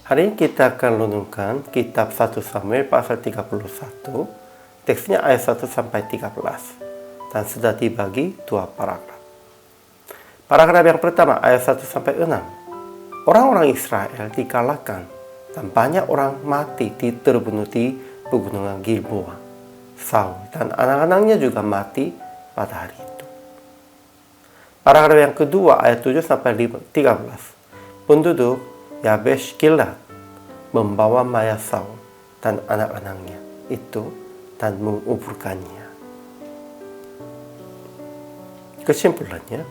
Hari ini kita akan renungkan kitab 1 Samuel pasal 31, teksnya ayat 1 sampai 13, dan sudah dibagi dua paragraf. Paragraf yang pertama ayat 1 sampai 6. Orang-orang Israel dikalahkan dan banyak orang mati terbunuh di pegunungan Gilboa. Saul dan anak-anaknya juga mati pada hari itu. Paragraf yang kedua ayat 7 sampai 13. Penduduk Yabesh Gilead membawa mayat Saul dan anak-anaknya itu dan menguburkannya. Kesimpulannya,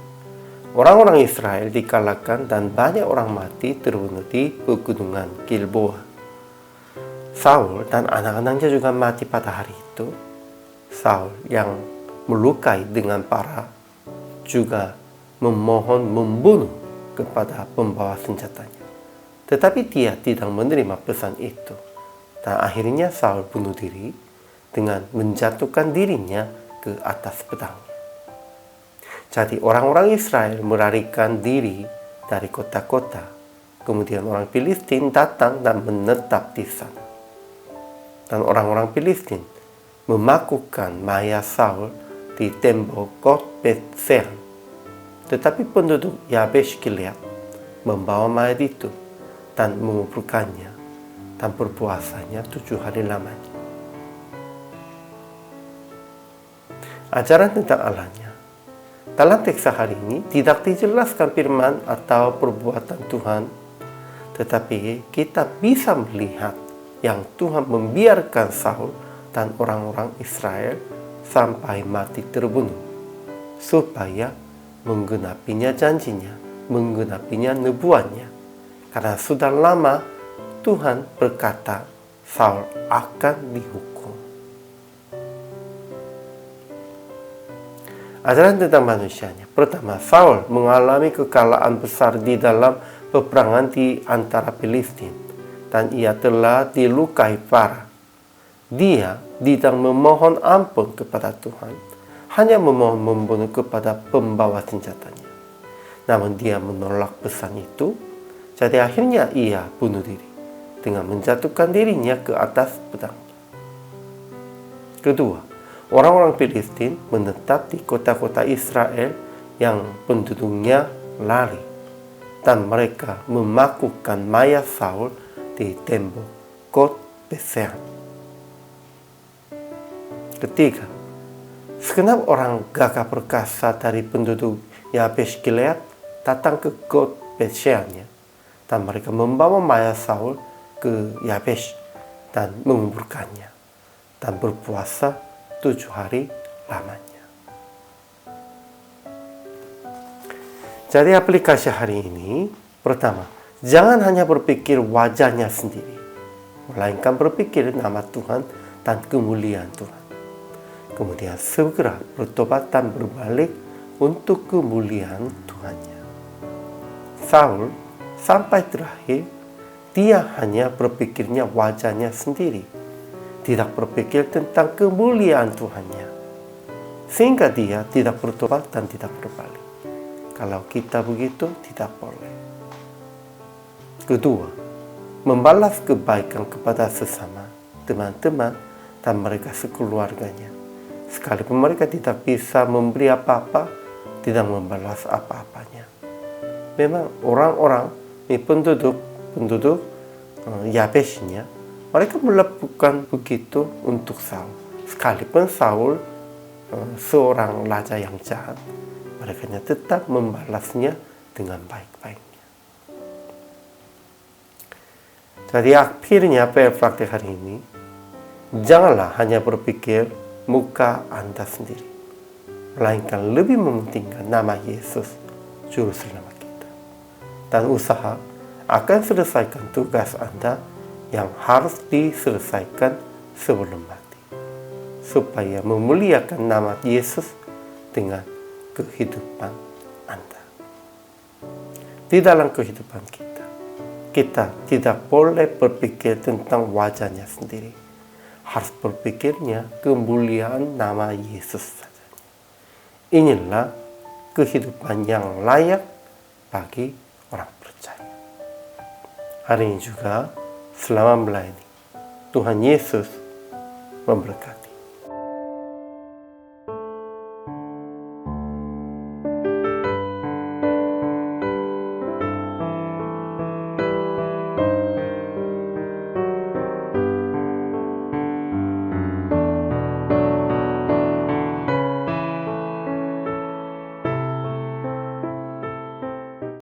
orang-orang Israel dikalahkan dan banyak orang mati terbunuh di pegunungan Gilboa. Saul dan anak-anaknya juga mati pada hari itu. Saul yang melukai dengan parah juga memohon membunuh kepada pembawa senjatanya. Tetapi dia tidak menerima pesan itu. Dan akhirnya Saul bunuh diri dengan menjatuhkan dirinya ke atas pedangnya. Jadi orang-orang Israel melarikan diri dari kota-kota. Kemudian orang Filistin datang dan menetap di sana. Dan orang-orang Filistin memakukan mayat Saul di tembok Kot Bet-Sean. Tetapi penduduk Yabesh Gilead membawa mayat itu dan menguburkannya dan berpuasanya 7 hari lamanya. Ajaran tentang Allahnya. Dalam teks hari ini tidak dijelaskan firman atau perbuatan Tuhan, tetapi kita bisa melihat yang Tuhan membiarkan Saul dan orang-orang Israel sampai mati terbunuh, supaya menggenapinya janjinya, menggenapinya nubuatnya. Karena sudah lama Tuhan berkata Saul akan dihukum. Ajaran tentang manusianya. Pertama, Saul mengalami kekalahan besar di dalam peperangan di antara Filistin, dan ia telah dilukai parah. Dia tidak memohon ampun kepada Tuhan, hanya memohon membunuh kepada pembawa senjatanya. Namun dia menolak pesan itu, jadi akhirnya ia bunuh diri dengan menjatuhkan dirinya ke atas pedangnya. Kedua, orang-orang Filistin menetap di kota-kota Israel yang penduduknya lari, dan mereka memakukan mayat Saul di tembok Kot Bet-Sean. Ketiga, segenap orang gagah perkasa dari penduduk Yabesh Gilead datang ke Kot Bet-Sean, dan mereka membawa mayat Saul ke Yabesh dan menguburkannya dan berpuasa 7 hari lamanya. Jadi aplikasi hari ini, pertama, jangan hanya berpikir wajahnya sendiri, melainkan berpikir nama Tuhan dan kemuliaan Tuhan. Kemudian segera bertobat dan berbalik untuk kemuliaan Tuhannya. Saul sampai terakhir, dia hanya berpikirnya wajahnya sendiri, tidak berpikir tentang kemuliaan Tuhannya, sehingga dia tidak bertobat dan tidak berbalik. Kalau kita begitu, tidak boleh. Kedua, membalas kebaikan kepada sesama, teman-teman, dan mereka sekeluarganya. Sekalipun mereka tidak bisa memberi apa-apa, tidak membalas apa-apanya. Memang orang-orang penduduk Yabeshnya, mereka melakukan begitu untuk Saul. Sekalipun Saul seorang raja yang jahat, mereka tetap membalasnya dengan baik-baiknya. Jadi akhirnya praktik hari ini, janganlah hanya berpikir muka Anda sendiri, melainkan lebih mementingkan nama Yesus, Juru Selamat kita, dan usaha akan selesaikan tugas Anda yang harus diselesaikan sebelum mati, supaya memuliakan nama Yesus dengan kehidupan Anda. Di dalam kehidupan kita tidak boleh berpikir tentang wajahnya sendiri. Harus berpikirnya kemuliaan nama Yesus saja. Inilah kehidupan yang layak bagi orang percaya. hari ini juga selamat melayani. Tuhan Yesus memberkati.